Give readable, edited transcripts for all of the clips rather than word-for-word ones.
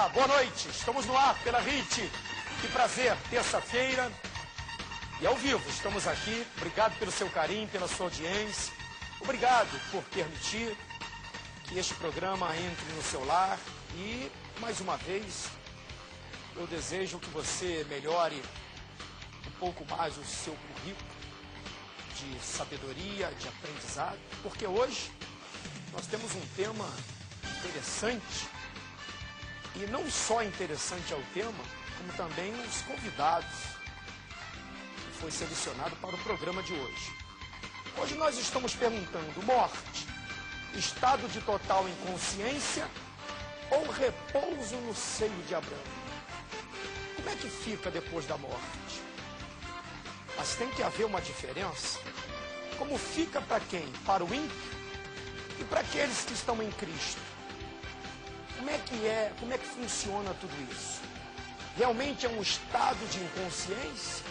Olá, boa noite. Estamos no ar pela RIT. Que prazer, terça-feira e ao vivo. Estamos aqui. Obrigado pelo seu carinho, pela sua audiência. Obrigado por permitir que este programa entre no seu lar. E, mais uma vez, eu desejo que você melhore um pouco mais o seu currículo de sabedoria, de aprendizado, porque hoje nós temos um tema interessante, e não só interessante é o tema, como também os convidados que foi selecionado para o programa de hoje. Hoje nós estamos perguntando: morte, estado de total inconsciência ou repouso no seio de Abraão? Como é que fica depois da morte? Mas tem que haver uma diferença. Como fica para quem? Para o ímpio e para aqueles que estão em Cristo. Como é que funciona tudo isso? Realmente é um estado de inconsciência?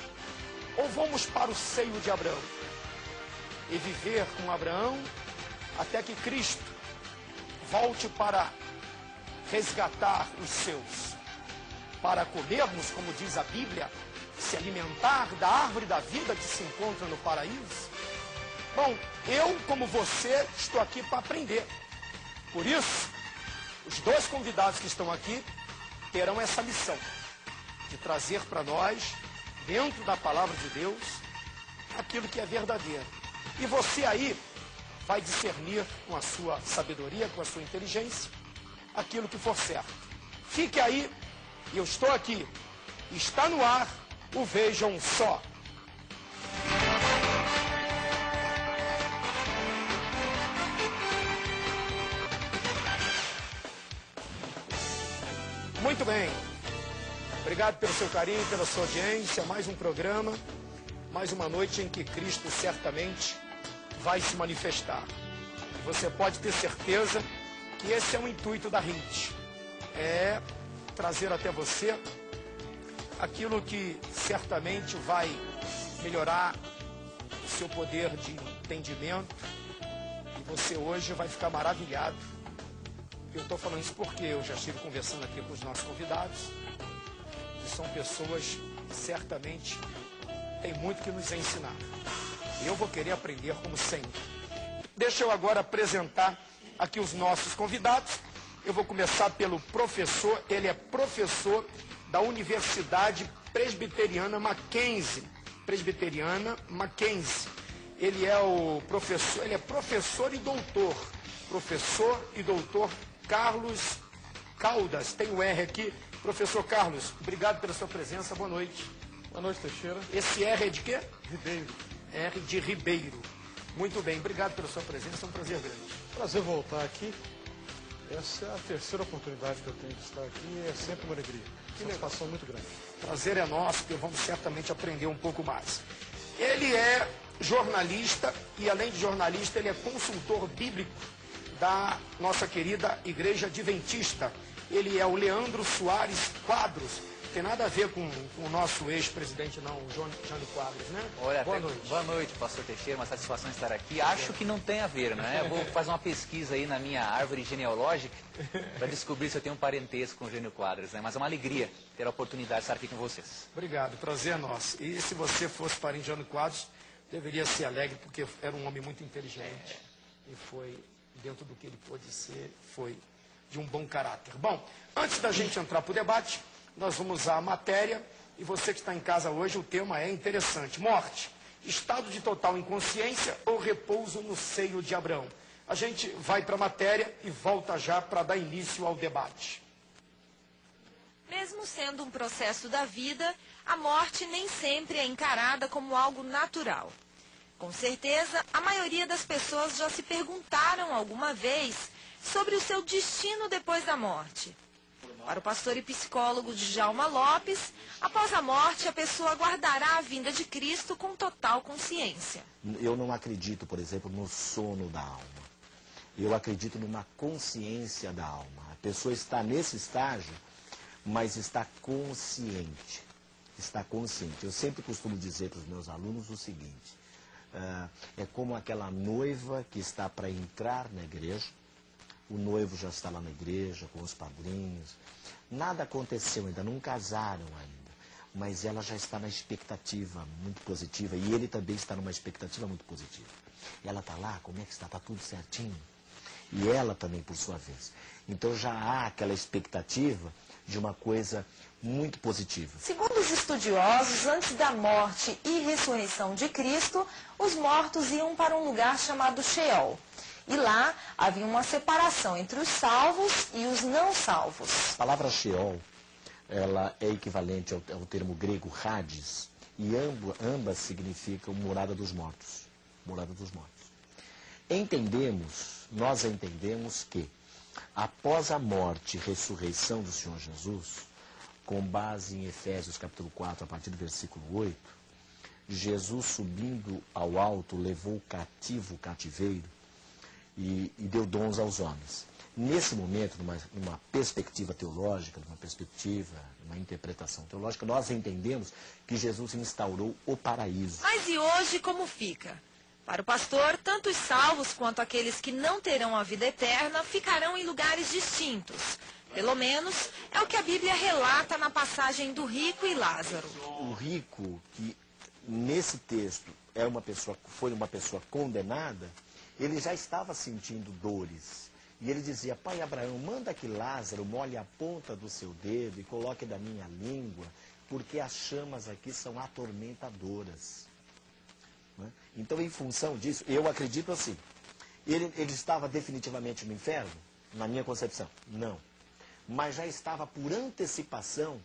Ou vamos para o seio de Abraão e viver com Abraão até que Cristo volte para resgatar os seus, para comermos, como diz a Bíblia, se alimentar da árvore da vida que se encontra no paraíso? Bom, eu, como você, estou aqui para aprender. Por isso, os dois convidados que estão aqui terão essa missão de trazer para nós, dentro da palavra de Deus, aquilo que é verdadeiro. E você aí vai discernir com a sua sabedoria, com a sua inteligência, aquilo que for certo. Fique aí, eu estou aqui. Está no ar o Vejam Só. Muito bem. Obrigado pelo seu carinho, pela sua audiência. Mais um programa, mais uma noite em que Cristo certamente vai se manifestar. E você pode ter certeza que esse é o intuito da RIT. É trazer até você aquilo que certamente vai melhorar o seu poder de entendimento. E você hoje vai ficar maravilhado. Eu estou falando isso porque eu já estive conversando aqui com os nossos convidados, que são pessoas que certamente têm muito que nos ensinar. E eu vou querer aprender como sempre. Deixa eu agora apresentar aqui os nossos convidados. Eu vou começar pelo professor. Ele é professor da Universidade Presbiteriana Mackenzie. Ele é professor e doutor. Professor e doutor Carlos Caldas. Tem o R aqui. Professor Carlos, obrigado pela sua presença. Boa noite. Boa noite, Teixeira. Esse R é de quê? Ribeiro. R de Ribeiro. Muito bem, obrigado pela sua presença. É um prazer grande. Prazer voltar aqui. Essa é a terceira oportunidade que eu tenho de estar aqui e é sempre uma alegria. Que satisfação muito grande. Prazer é nosso, porque vamos certamente aprender um pouco mais. Ele é jornalista e, além de jornalista, ele é consultor bíblico da nossa querida Igreja Adventista. Ele é o Leandro Soares Quadros. Tem nada a ver com o nosso ex-presidente, não, o Jânio Quadros, né? Olha, boa noite, pastor Teixeira, uma satisfação estar aqui. Acho que não tem a ver, né? Eu vou fazer uma pesquisa aí na minha árvore genealógica para descobrir se eu tenho um parentesco com o Jânio Quadros, né? Mas é uma alegria ter a oportunidade de estar aqui com vocês. Obrigado, prazer é nosso. E se você fosse parente de Jânio Quadros, deveria ser alegre, porque era um homem muito inteligente. E foi, dentro do que ele pôde ser, foi de um bom caráter. Bom, antes da gente entrar para o debate, nós vamos usar a matéria, e você que está em casa hoje, o tema é interessante. Morte, estado de total inconsciência ou repouso no seio de Abraão? A gente vai para a matéria e volta já para dar início ao debate. Mesmo sendo um processo da vida, a morte nem sempre é encarada como algo natural. Com certeza, a maioria das pessoas já se perguntaram alguma vez sobre o seu destino depois da morte. Para o pastor e psicólogo Djalma Lopes, após a morte, a pessoa aguardará a vinda de Cristo com total consciência. Eu não acredito, por exemplo, no sono da alma. Eu acredito numa consciência da alma. A pessoa está nesse estágio, mas está consciente. Está consciente. Eu sempre costumo dizer para os meus alunos o seguinte: é como aquela noiva que está para entrar na igreja. o noivo já está lá na igreja, com os padrinhos. Nada aconteceu ainda, não casaram ainda. Mas ela já está na expectativa muito positiva. E ele também está numa expectativa muito positiva. Ela está lá, como é que está? Está tudo certinho? E ela também, por sua vez. Então já há aquela expectativa de uma coisa muito positiva. Segundo os estudiosos, antes da morte e ressurreição de Cristo, os mortos iam para um lugar chamado Sheol. E lá havia uma separação entre os salvos e os não salvos. A palavra Sheol, ela é equivalente ao termo grego Hades, e ambas significam morada dos mortos. Morada dos mortos. Nós entendemos que, após a morte e ressurreição do Senhor Jesus, com base em Efésios capítulo 4, a partir do versículo 8, Jesus subindo ao alto levou cativo o cativeiro e deu dons aos homens. Nesse momento, numa perspectiva teológica, numa interpretação teológica, nós entendemos que Jesus instaurou o paraíso. Mas e hoje como fica? Para o pastor, tanto os salvos quanto aqueles que não terão a vida eterna ficarão em lugares distintos. Pelo menos é o que a Bíblia relata na passagem do rico e Lázaro. O rico, que nesse texto foi uma pessoa condenada, ele já estava sentindo dores. E ele dizia: pai Abraão, manda que Lázaro molhe a ponta do seu dedo e coloque da minha língua, porque as chamas aqui são atormentadoras. Então, em função disso, eu acredito assim, ele estava definitivamente no inferno? Na minha concepção, não. Mas já estava por antecipação,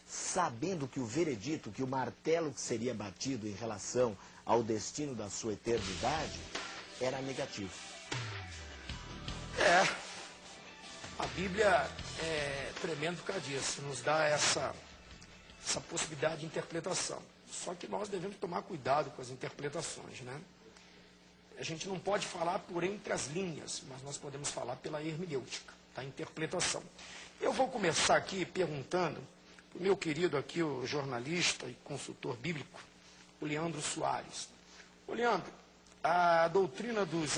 sabendo que o veredito, que o martelo que seria batido em relação ao destino da sua eternidade, era negativo. A Bíblia é tremenda por causa disso, nos dá essa possibilidade de interpretação. Só que nós devemos tomar cuidado com as interpretações, né? A gente não pode falar por entre as linhas, mas nós podemos falar pela hermenêutica, da interpretação. Eu vou começar aqui perguntando para o meu querido aqui, o jornalista e consultor bíblico, o Leandro Soares. Ô Leandro, a doutrina dos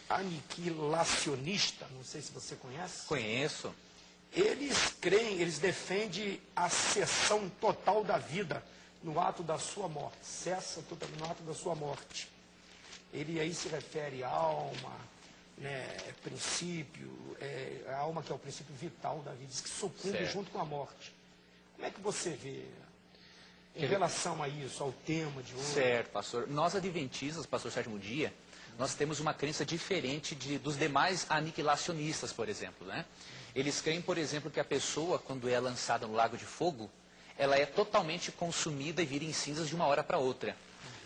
aniquilacionistas, não sei se você conhece. Conheço. Eles defendem a cessão total da vida no ato da sua morte. Cessa totalmente no ato da sua morte. Ele aí se refere à alma, né, princípio, a alma que é o princípio vital da vida, diz que sucumbe junto com a morte. Como é que você vê em relação a isso, ao tema de hoje? Certo, pastor. Nós adventistas, pastor Sétimo Dia, nós temos uma crença diferente dos demais aniquilacionistas, por exemplo, né? Eles creem, por exemplo, que a pessoa, quando é lançada no lago de fogo, ela é totalmente consumida e vira em cinzas de uma hora para outra.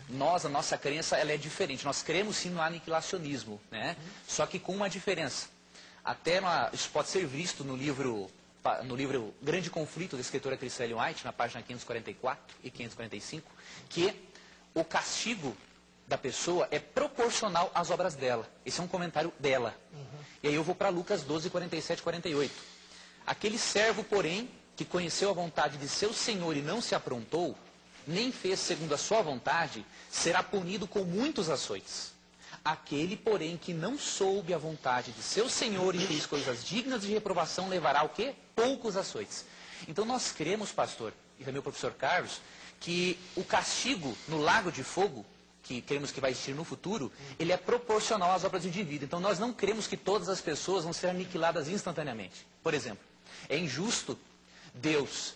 A nossa crença, ela é diferente. Nós cremos sim no aniquilacionismo, né? Só que com uma diferença. Isso pode ser visto no livro Grande Conflito, da escritora Chris Ellen White, na página 544 e 545, que o castigo da pessoa é proporcional às obras dela. Esse é um comentário dela. E aí eu vou para Lucas 12, 47 e 48. Aquele servo, porém, que conheceu a vontade de seu senhor e não se aprontou, nem fez segundo a sua vontade, será punido com muitos açoites. Aquele, porém, que não soube a vontade de seu senhor e fez coisas dignas de reprovação, levará o quê? Poucos açoites. Então nós cremos, pastor, e também o professor Carlos, que o castigo no lago de fogo, que cremos que vai existir no futuro, ele é proporcional às obras do indivíduo. Então nós não cremos que todas as pessoas vão ser aniquiladas instantaneamente. Por exemplo, é injusto Deus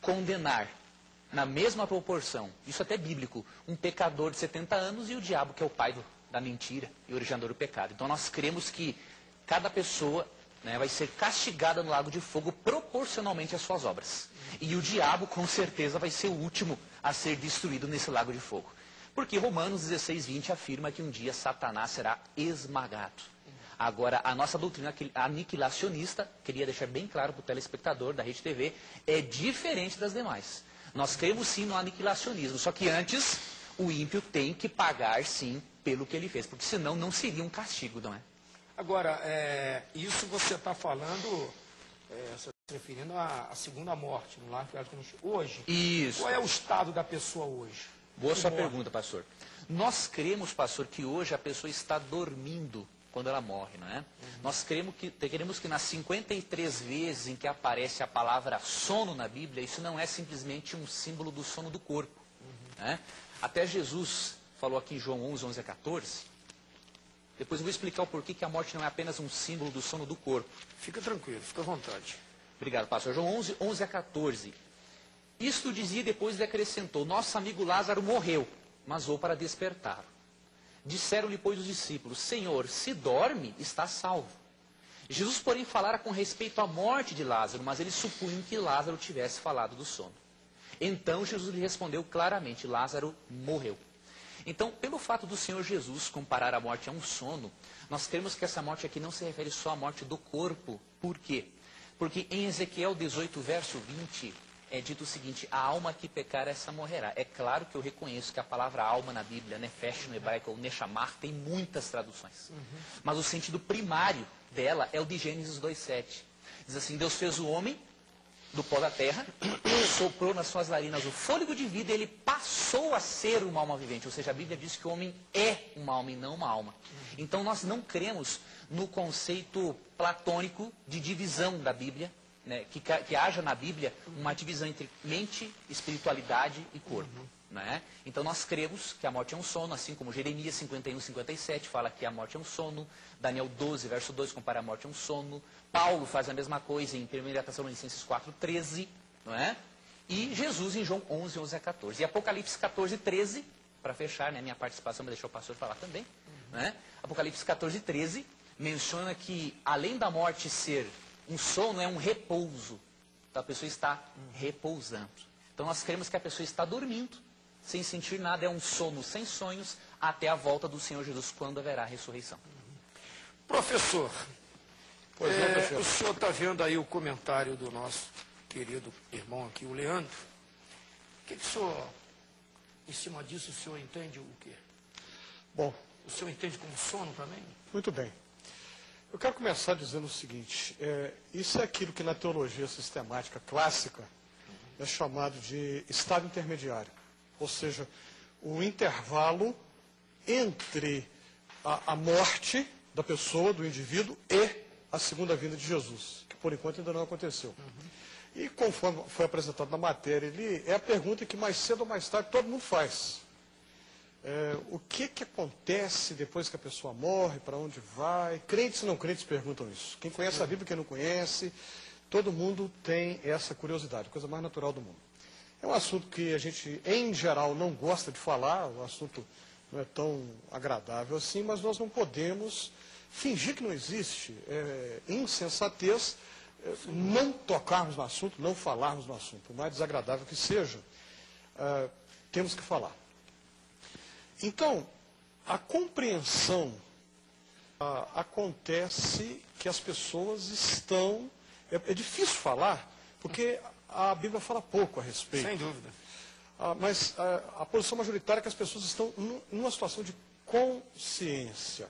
condenar na mesma proporção, isso até é bíblico, um pecador de 70 anos e o diabo, que é o pai da mentira e originador do pecado. Então nós cremos que cada pessoa, né, vai ser castigada no lago de fogo proporcionalmente às suas obras. E o diabo, com certeza, vai ser o último a ser destruído nesse lago de fogo. Porque Romanos 16, 20 afirma que um dia Satanás será esmagado. Agora, a nossa doutrina aniquilacionista, queria deixar bem claro para o telespectador da Rede TV, é diferente das demais. Nós cremos sim no aniquilacionismo, só que antes o ímpio tem que pagar sim pelo que ele fez, porque senão não seria um castigo, não é? Agora, isso você está falando, você está se referindo à segunda morte, no lar hoje. Isso. Qual é o estado da pessoa hoje? Boa sua pergunta, pastor. Nós cremos, pastor, que hoje a pessoa está dormindo quando ela morre, não é? Nós queremos que nas 53 vezes em que aparece a palavra sono na Bíblia, isso não é simplesmente um símbolo do sono do corpo. Né? Até Jesus falou aqui em João 11, 11 a 14. Depois eu vou explicar o porquê que a morte não é apenas um símbolo do sono do corpo. Fica tranquilo, fica à vontade. Obrigado, pastor. João 11, 11 a 14. Isto dizia e depois lhe acrescentou: nosso amigo Lázaro morreu, mas vou para despertar. Disseram-lhe, pois, os discípulos: Senhor, se dorme, está salvo. Jesus, porém, falara com respeito à morte de Lázaro, mas eles supunham que Lázaro tivesse falado do sono. Então Jesus lhe respondeu claramente: Lázaro morreu. Então, pelo fato do Senhor Jesus comparar a morte a um sono, nós cremos que essa morte aqui não se refere só à morte do corpo. Por quê? Porque em Ezequiel 18, verso 20, é dito o seguinte: a alma que pecar, essa morrerá. É claro que eu reconheço que a palavra alma na Bíblia, nefesh no hebraico, ou nechamar, tem muitas traduções. Mas o sentido primário dela é o de Gênesis 2,7. Diz assim: Deus fez o homem do pó da terra, soprou nas suas narinas o fôlego de vida e ele passou a ser uma alma vivente. Ou seja, a Bíblia diz que o homem é uma alma e não uma alma. Então nós não cremos no conceito platônico de divisão da Bíblia, né, que haja na Bíblia uma divisão entre mente, espiritualidade e corpo. Né? Então nós cremos que a morte é um sono, assim como Jeremias 51, 57 fala que a morte é um sono, Daniel 12, verso 2 compara a morte a um sono, Paulo faz a mesma coisa em 1 Tessalonicenses 4, 13, não é? E Jesus em João 11, 11 a 14. E Apocalipse 14, 13, para fechar, né, minha participação, mas deixar o pastor falar também, né? Apocalipse 14, 13 menciona que além da morte ser um sono, é um repouso. Então a pessoa está repousando. Então nós cremos que a pessoa está dormindo, sem sentir nada, é um sono sem sonhos, até a volta do Senhor Jesus, quando haverá a ressurreição. Professor, Pois não, professor. o senhor está vendo aí o comentário do nosso querido irmão aqui, o Leandro. O que o senhor, em cima disso, o senhor entende o quê? Bom, O senhor entende como sono também? muito bem. Eu quero começar dizendo o seguinte: isso é aquilo que na teologia sistemática clássica é chamado de estado intermediário. Ou seja, o intervalo entre a morte da pessoa, do indivíduo, e a segunda vinda de Jesus, que por enquanto ainda não aconteceu. E conforme foi apresentado na matéria, é a pergunta que mais cedo ou mais tarde todo mundo faz. O que acontece depois que a pessoa morre, para onde vai? Crentes e não crentes perguntam isso. Quem conhece a Bíblia, quem não conhece, todo mundo tem essa curiosidade, coisa mais natural do mundo. É um assunto que a gente, em geral, não gosta de falar, o assunto não é tão agradável assim, mas nós não podemos fingir que não existe. Insensatez não tocarmos no assunto, não falarmos no assunto. Por mais desagradável que seja, temos que falar. Então, a compreensão acontece que as pessoas estão... É difícil falar, porque a Bíblia fala pouco a respeito. Sem dúvida. Mas a posição majoritária é que as pessoas estão numa situação de consciência.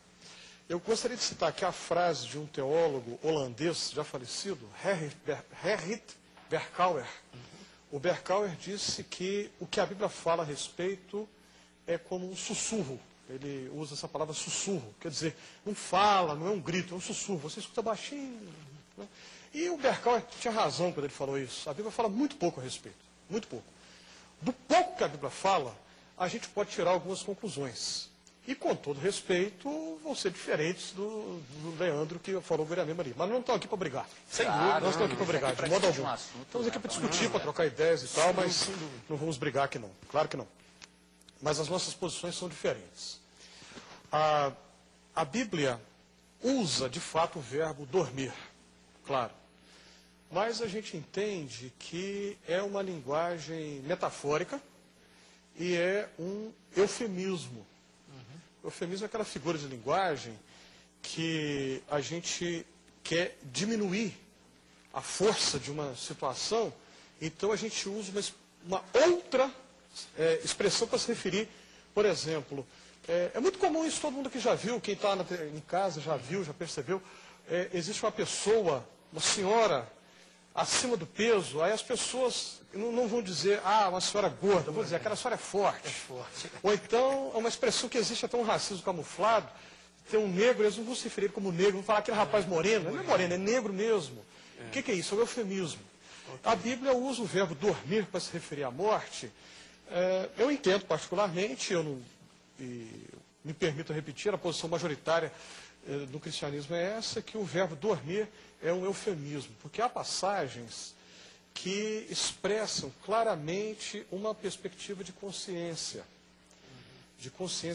Eu gostaria de citar aqui a frase de um teólogo holandês já falecido, Gerrit Berkouwer. O Berkouwer disse que o que a Bíblia fala a respeito é como um sussurro. Ele usa essa palavra sussurro, quer dizer, não fala, não é um grito, é um sussurro, você escuta baixinho. Né? E o Berkouwer tinha razão quando ele falou isso. A Bíblia fala muito pouco a respeito, muito pouco. Do pouco que a Bíblia fala, a gente pode tirar algumas conclusões. E, com todo respeito, vão ser diferentes do Leandro que falou o mesmo ali. Mas não estão aqui para brigar. Sem Claro, dúvida. Nós estamos aqui para brigar, de modo algum. Estamos aqui para discutir, para trocar ideias e tal, mas não vamos brigar aqui não. Claro que não. Mas as nossas posições são diferentes. A Bíblia usa, de fato, o verbo dormir. Claro. Mas a gente entende que é uma linguagem metafórica e é um eufemismo. Eufemismo é aquela figura de linguagem que a gente quer diminuir a força de uma situação, então a gente usa uma outra expressão para se referir. Por exemplo, é muito comum isso, todo mundo aqui já viu, quem está em casa já viu, já percebeu, existe uma pessoa, uma senhora acima do peso, aí as pessoas não vão dizer, uma senhora gorda, vão dizer, aquela senhora é forte. É forte. Ou então, é uma expressão que existe até um racismo camuflado, tem um negro, eles não vão se referir como negro, vão falar aquele rapaz moreno. Não é moreno, é negro mesmo. O que é isso? É o eufemismo. A Bíblia usa o verbo dormir para se referir à morte. Eu entendo particularmente, me permito repetir, a posição majoritária do cristianismo é essa, que o verbo dormir é um eufemismo, porque há passagens que expressam claramente uma perspectiva de consciência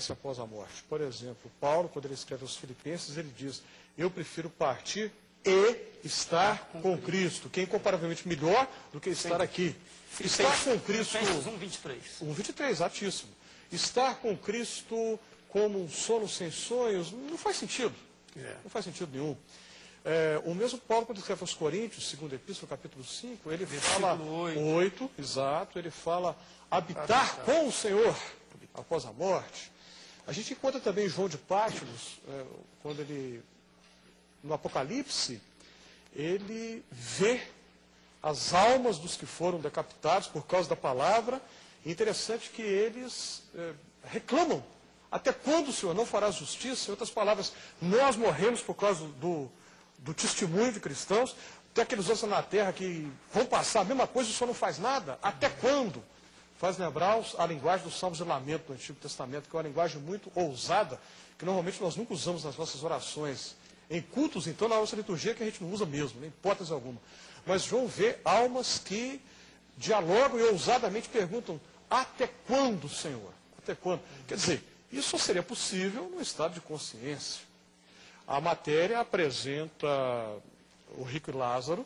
após a morte. Por exemplo, Paulo, quando ele escreve aos Filipenses, ele diz, eu prefiro partir e estar com Cristo, que é incomparavelmente melhor do que estar aqui. Estar com Cristo... Filipenses 1:23. 1:23, exatíssimo. Estar com Cristo como um sono sem sonhos, não faz sentido. Não faz sentido nenhum. O mesmo Paulo, quando escreve aos Coríntios, segunda epístola, capítulo 5, ele fala... 8, exato, ele fala habitar com o Senhor após a morte. A gente encontra também João de Pátios, quando ele, no Apocalipse, ele vê as almas dos que foram decapitados por causa da palavra. E interessante que eles reclamam. Até quando o Senhor não fará justiça? Em outras palavras, nós morremos por causa do testemunho de cristãos. Tem aqueles outros na terra que vão passar a mesma coisa e o Senhor não faz nada. Até quando? Faz lembrar a linguagem dos Salmos de Lamento do Antigo Testamento, que é uma linguagem muito ousada, que normalmente nós nunca usamos nas nossas orações. Em cultos, então, na nossa liturgia, que a gente não usa mesmo, nem hipótese alguma. Mas João vê almas que dialogam e ousadamente perguntam, até quando, Senhor? Até quando? Quer dizer, isso só seria possível no estado de consciência. A matéria apresenta o rico e Lázaro,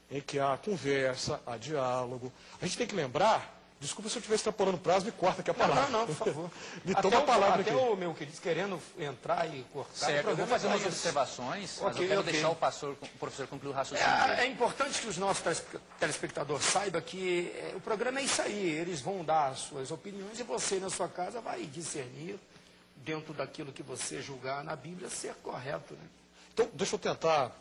em que há conversa, há diálogo. A gente tem que lembrar, desculpa se eu estiver extrapolando o prazo, me corta aqui a palavra. Não, por favor. Me toma a palavra aqui. Até o meu querido querendo entrar e cortar. Certo, eu vou fazer umas observações, mas eu quero deixar o professor concluir o raciocínio dele. É importante que os nossos telespectadores saibam que o programa é isso aí. Eles vão dar as suas opiniões e você, na sua casa, vai discernir dentro daquilo que você julgar na Bíblia ser correto, né? Então, deixa eu tentar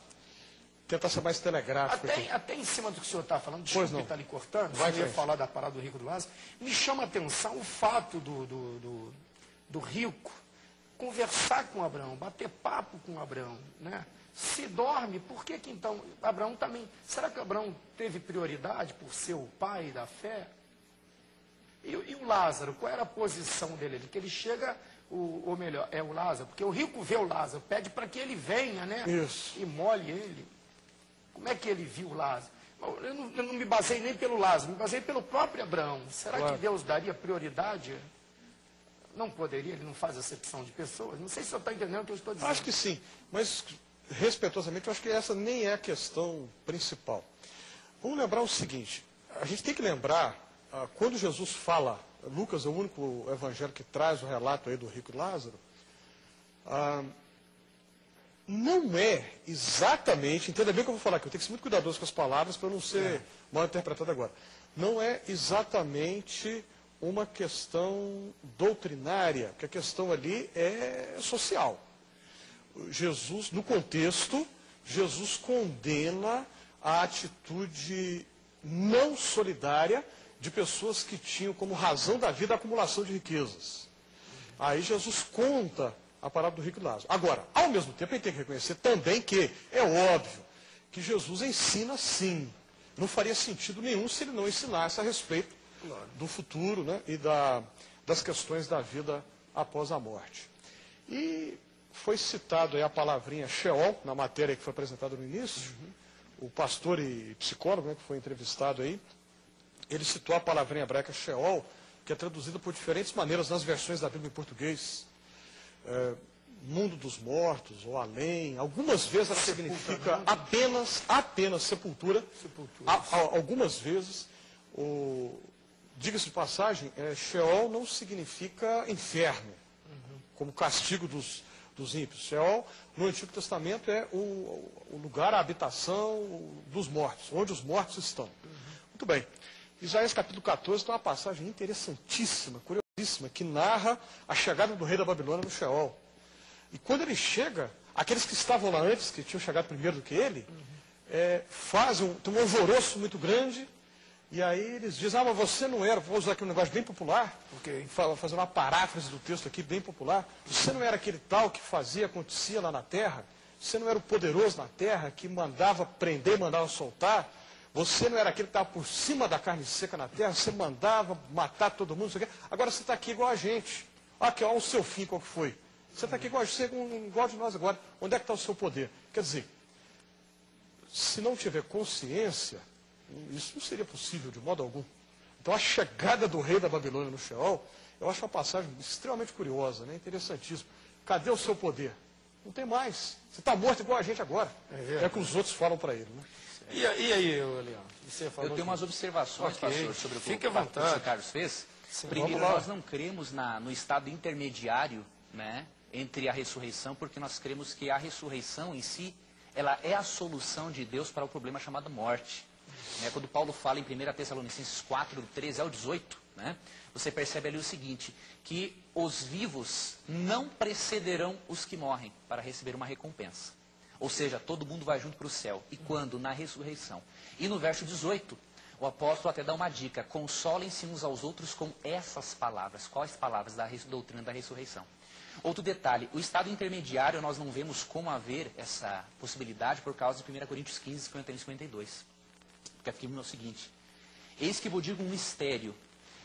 ser mais telegráfico aqui. Até em cima do que o senhor está falando, desculpe que está ali cortando, eu ia falar da parada do rico do Lázaro, me chama a atenção o fato do rico conversar com Abraão, bater papo com Abraão, né? Se dorme, por que então Abraão também, será que Abraão teve prioridade por ser o pai da fé? E o Lázaro, qual era a posição dele? Que ele chega, ou melhor, é o Lázaro, porque o rico vê o Lázaro, pede para que ele venha, né? Isso. E molhe ele. Como é que ele viu Lázaro? Eu não me basei nem pelo Lázaro, me basei pelo próprio Abraão. Será que Deus daria prioridade? Não poderia, ele não faz acepção de pessoas. Não sei se o senhor está entendendo o que eu estou dizendo. Acho que sim, mas respeitosamente, eu acho que essa nem é a questão principal. Vamos lembrar o seguinte, a gente tem que lembrar, quando Jesus fala, Lucas é o único evangelho que traz o relato aí do rico e Lázaro, não é exatamente, entenda bem o que eu vou falar aqui, eu tenho que ser muito cuidadoso com as palavras para eu não ser mal interpretado agora. Não é exatamente uma questão doutrinária, porque a questão ali é social. Jesus, no contexto, Jesus condena a atitude não solidária de pessoas que tinham como razão da vida a acumulação de riquezas. Aí Jesus conta a parábola do rico e Lázaro. Agora, ao mesmo tempo, a gente tem que reconhecer também que é óbvio que Jesus ensina sim. Não faria sentido nenhum se ele não ensinasse a respeito do futuro, né, e das questões da vida após a morte. E foi citado aí a palavrinha Sheol, na matéria que foi apresentada no início. O pastor e psicólogo, né, que foi entrevistado aí, ele citou a palavrinha hebraica Sheol, que é traduzida por diferentes maneiras nas versões da Bíblia em português. Mundo dos mortos, ou além. Algumas vezes ela significa apenas sepultura. Algumas vezes, diga-se de passagem, Sheol não significa inferno, como castigo dos ímpios. Sheol, no Antigo Testamento, é o lugar, a habitação dos mortos, onde os mortos estão. Muito bem. Isaías capítulo 14 tem uma passagem interessantíssima, curiosíssima, que narra a chegada do rei da Babilônia no Sheol. E quando ele chega, aqueles que estavam lá antes, que tinham chegado primeiro do que ele, tem um alvoroço muito grande, E aí eles dizem, mas você não era, vou usar aqui um negócio bem popular, porque fazendo uma paráfrase do texto aqui bem popular, você não era aquele tal que fazia, acontecia lá na terra, você não era o poderoso na terra que mandava prender, mandava soltar, você não era aquele que estava por cima da carne seca na terra, você mandava matar todo mundo, não sei o quê. Agora você está aqui igual a gente. Aqui, olha o seu fim, qual que foi. Você está aqui igual de nós agora. Onde é que está o seu poder? Quer dizer, se não tiver consciência, isso não seria possível de modo algum. Então a chegada do rei da Babilônia no Sheol, eu acho uma passagem extremamente curiosa, né? Interessantíssima. Cadê o seu poder? Não tem mais. Você está morto igual a gente agora. É o que os outros falam para ele, né? E aí, Leandro? Você falou Eu tenho umas observações, pastor, sobre o que o pastor Carlos fez. Sim, primeiro, nós não cremos no estado intermediário, né, entre a ressurreição, porque nós cremos que a ressurreição em si, ela é a solução de Deus para o problema chamado morte. Né? Quando Paulo fala em 1 Tessalonicenses 4, do 13 ao 18, né, você percebe ali o seguinte, que os vivos não precederão os que morrem para receber uma recompensa. Ou seja, todo mundo vai junto para o céu. E quando? Na ressurreição. E no verso 18, o apóstolo até dá uma dica. Consolem-se uns aos outros com essas palavras. Quais palavras? Da doutrina da ressurreição. Outro detalhe, o estado intermediário nós não vemos como haver essa possibilidade por causa de 1 Coríntios 15, 51 e 52. Porque afirma o seguinte, eis que vos digo um mistério,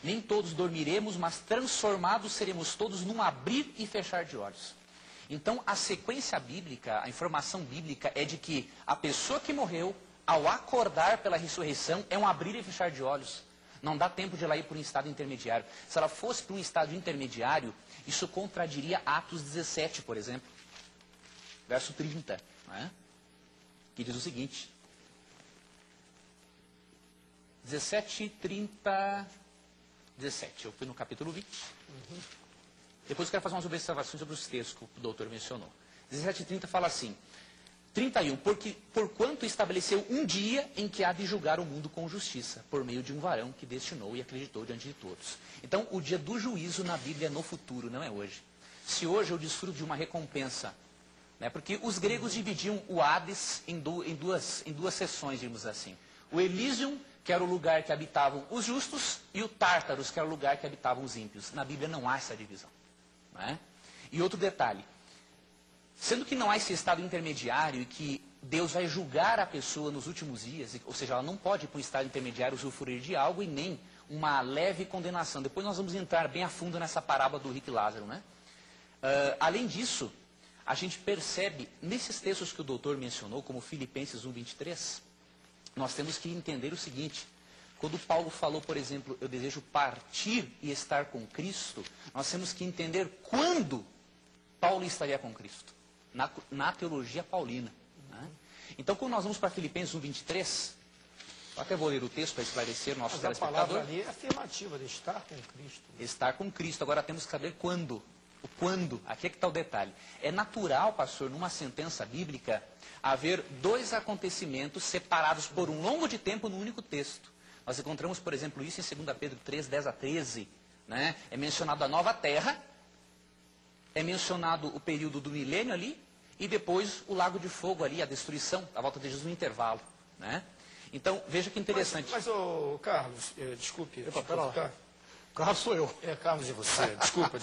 nem todos dormiremos, mas transformados seremos todos num abrir e fechar de olhos. Então, a sequência bíblica, a informação bíblica é de que a pessoa que morreu, ao acordar pela ressurreição, é um abrir e fechar de olhos. Não dá tempo de ela ir para um estado intermediário. Se ela fosse para um estado intermediário, isso contradiria Atos 17, por exemplo. Verso 30, não é? Que diz o seguinte. 17, 30, 17. Eu fui no capítulo 20. Depois eu quero fazer umas observações sobre os textos que o doutor mencionou. 17:30 fala assim, 31, porquanto estabeleceu um dia em que há de julgar o mundo com justiça, por meio de um varão que destinou e acreditou diante de todos. Então, o dia do juízo na Bíblia é no futuro, não é hoje. Se hoje eu desfruto de uma recompensa, né, porque os gregos dividiam o Hades em duas seções, digamos assim. O Elysium, que era o lugar que habitavam os justos, e o Tártaros, que era o lugar que habitavam os ímpios. Na Bíblia não há essa divisão. Né? E outro detalhe, sendo que não há esse estado intermediário e que Deus vai julgar a pessoa nos últimos dias, ou seja, ela não pode ir para um estado intermediário usufruir de algo e nem uma leve condenação. Depois nós vamos entrar bem a fundo nessa parábola do rico e Lázaro. Né? Além disso, a gente percebe nesses textos que o doutor mencionou, como Filipenses 1:23, nós temos que entender o seguinte, quando Paulo falou, por exemplo, eu desejo partir e estar com Cristo, nós temos que entender quando Paulo estaria com Cristo, na teologia paulina. Né? Então, quando nós vamos para Filipenses 1:23, eu até vou ler o texto para esclarecer o nosso telespectador. A palavra ali é afirmativa, de estar com Cristo. Estar com Cristo, agora temos que saber quando. O quando, aqui é que está o detalhe. É natural, pastor, numa sentença bíblica, haver dois acontecimentos separados por um longo de tempo num único texto. Nós encontramos, por exemplo, isso em 2 Pedro 3, 10 a 13. Né? É mencionado a nova terra, é mencionado o período do milênio ali, e depois o lago de fogo ali, a destruição, a volta de Jesus no intervalo. Né? Então, veja que interessante. Mas ô, Carlos, desculpe. Carlos sou eu. É, Carlos e você. Desculpa.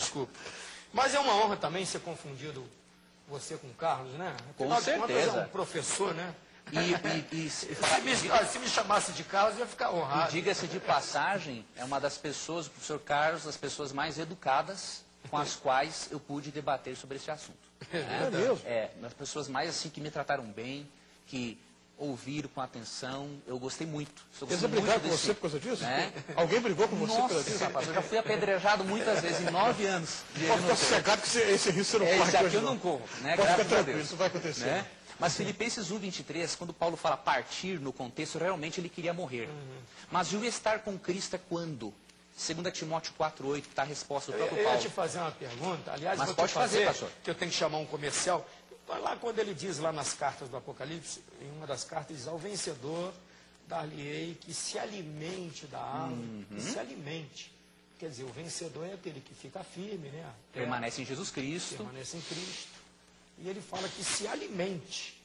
Mas é uma honra também ser confundido você com Carlos, né? Com certeza. É um professor, né? Se me chamasse de Carlos, eu ia ficar honrado. E diga-se de passagem, é uma das pessoas, o professor Carlos, das pessoas mais educadas com as quais eu pude debater sobre esse assunto. É mesmo? É, das pessoas mais assim que me trataram bem, que ouviram com atenção, eu gostei muito. Eles brigaram com você por causa disso? Né? Alguém brigou com você por causa disso? Rapaz, eu já fui apedrejado muitas vezes, em 9 anos. Pode ficar sossegado que esse risco você não corre Esse aqui hoje, eu não corro, né? Pode Graças ficar a tranquilo, Deus. isso vai acontecer. Né? Mas Filipenses 1:23, quando Paulo fala partir no contexto, realmente ele queria morrer. Mas o estar com Cristo é quando? 2 Timóteo 4:8, está a resposta do próprio Eu Paulo. ia te fazer uma pergunta, aliás, Mas vou pode te fazer, pastor. que eu tenho que chamar um comercial. Lá quando ele diz lá nas cartas do Apocalipse, em uma das cartas, diz ao vencedor, dar-lhe-ei que se alimente da árvore, que se alimente. Quer dizer, o vencedor é aquele que fica firme, né? Permanece em Jesus Cristo. Permanece em Cristo. E ele fala que se alimente.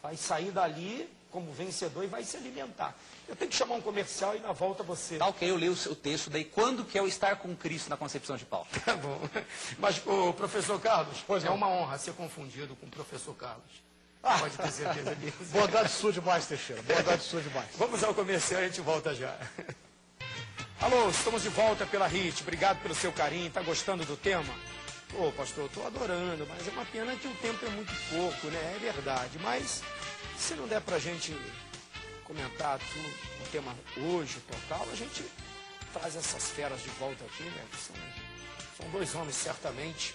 Vai sair dali como vencedor e vai se alimentar. Eu tenho que chamar um comercial e na volta você... Tá ok, eu leio o texto, daí quando que é o estar com Cristo na concepção de Paulo? Tá bom. Mas, o professor Carlos, é uma honra ser confundido com o professor Carlos. Pode ter certeza disso. Bondade sua demais, Teixeira. Bondade sua demais. Vamos ao comercial e a gente volta já. Alô, estamos de volta pela RIT. Obrigado pelo seu carinho. Está gostando do tema? Ô, pastor, estou adorando, mas é uma pena que o tempo é muito pouco, né? É verdade. Mas se não der para a gente comentar tudo, o tema hoje, total, a gente traz essas feras de volta aqui, né? São dois homens, certamente.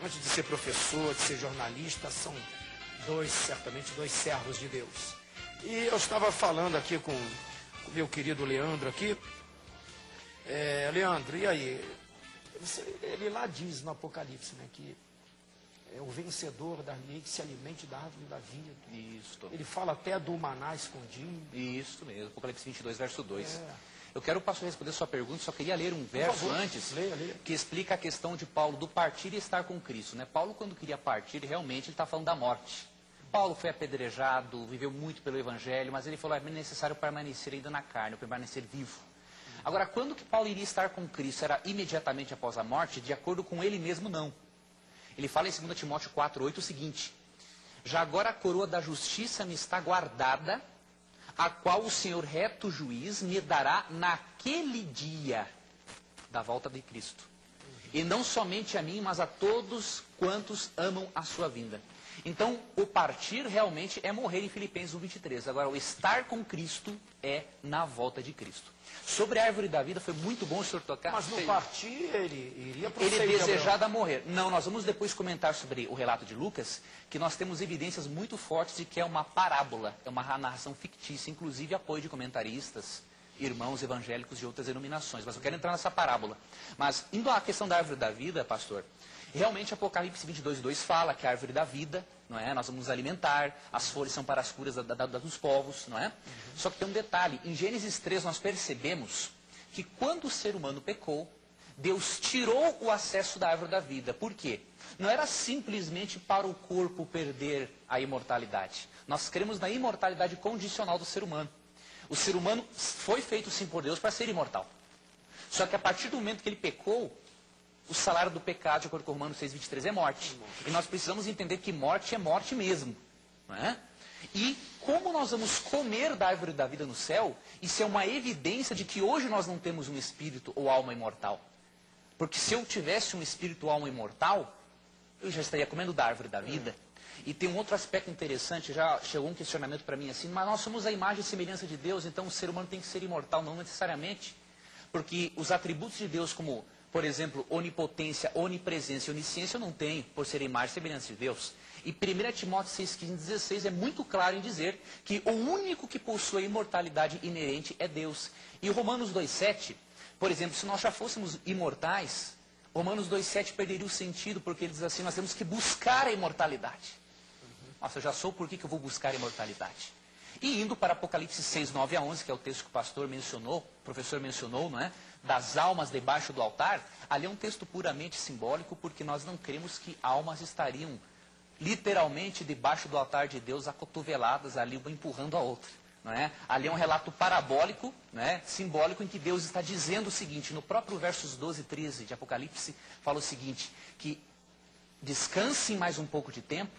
Antes de ser professor, de ser jornalista, são certamente dois servos de Deus. E eu estava falando aqui com o meu querido Leandro aqui. Leandro, e aí? Ele lá diz no Apocalipse, né, que é o vencedor da lei que se alimente da árvore da vida. Isso. Ele fala até do maná escondido. Isso mesmo, Apocalipse 22, verso 2. Eu quero, pastor, responder a sua pergunta, só queria ler um verso antes, leia. que explica a questão de Paulo do partir e estar com Cristo. Né? Paulo, quando queria partir, realmente ele está falando da morte. Paulo foi apedrejado, viveu muito pelo Evangelho, mas ele falou, é necessário permanecer ainda na carne, permanecer vivo. Agora, quando que Paulo iria estar com Cristo? Era imediatamente após a morte? De acordo com ele mesmo, não. Ele fala em 2 Timóteo 4:8 o seguinte: já agora a coroa da justiça me está guardada, a qual o Senhor reto juiz me dará naquele dia da volta de Cristo. E não somente a mim, mas a todos quantos amam a sua vinda. Então, o partir realmente é morrer em Filipenses 1:23. Agora, o estar com Cristo é na volta de Cristo. Sobre a árvore da vida, foi muito bom o senhor tocar. Mas no partir, ele iria para o ele desejado a morrer. Não, nós vamos depois comentar sobre o relato de Lucas, que nós temos evidências muito fortes de que é uma parábola, é uma narração fictícia, inclusive apoio de comentaristas, irmãos evangélicos de outras denominações. Mas eu quero entrar nessa parábola. Mas, indo à questão da árvore da vida, pastor, realmente Apocalipse 22:2 fala que a árvore da vida, não é? Nós vamos nos alimentar, as folhas são para as curas dos povos, não é? Só que tem um detalhe, em Gênesis 3 nós percebemos que quando o ser humano pecou, Deus tirou o acesso da árvore da vida. Por quê? Não era simplesmente para o corpo perder a imortalidade. Nós cremos na imortalidade condicional do ser humano. O ser humano foi feito sim por Deus para ser imortal. Só que a partir do momento que ele pecou, o salário do pecado, de acordo com Romanos 6:23, é morte. E nós precisamos entender que morte é morte mesmo. Não é? E como nós vamos comer da árvore da vida no céu, isso é uma evidência de que hoje nós não temos um espírito ou alma imortal. Porque se eu tivesse um espírito ou alma imortal, eu já estaria comendo da árvore da vida. E tem um outro aspecto interessante, já chegou um questionamento para mim assim, mas nós somos a imagem e semelhança de Deus, então o ser humano tem que ser imortal, não necessariamente. Porque os atributos de Deus como, por exemplo, onipotência, onipresença e onisciência eu não tenho, por ser imagem e semelhança de Deus. E 1 Timóteo 6:15-16 é muito claro em dizer que o único que possui a imortalidade inerente é Deus. E Romanos 2:7, por exemplo, se nós já fôssemos imortais, Romanos 2:7 perderia o sentido, porque ele diz assim, nós temos que buscar a imortalidade. Nossa, eu já sou, por que eu vou buscar a imortalidade? E indo para Apocalipse 6:9-11, que é o texto que o pastor mencionou, o professor mencionou, não é? Das almas debaixo do altar, ali é um texto puramente simbólico, porque nós não cremos que almas estariam literalmente debaixo do altar de Deus, acotoveladas ali, uma empurrando a outra. Não é? Ali é um relato parabólico, não é? Simbólico, em que Deus está dizendo o seguinte, no próprio versos 12 e 13 de Apocalipse, fala o seguinte, que descansem mais um pouco de tempo,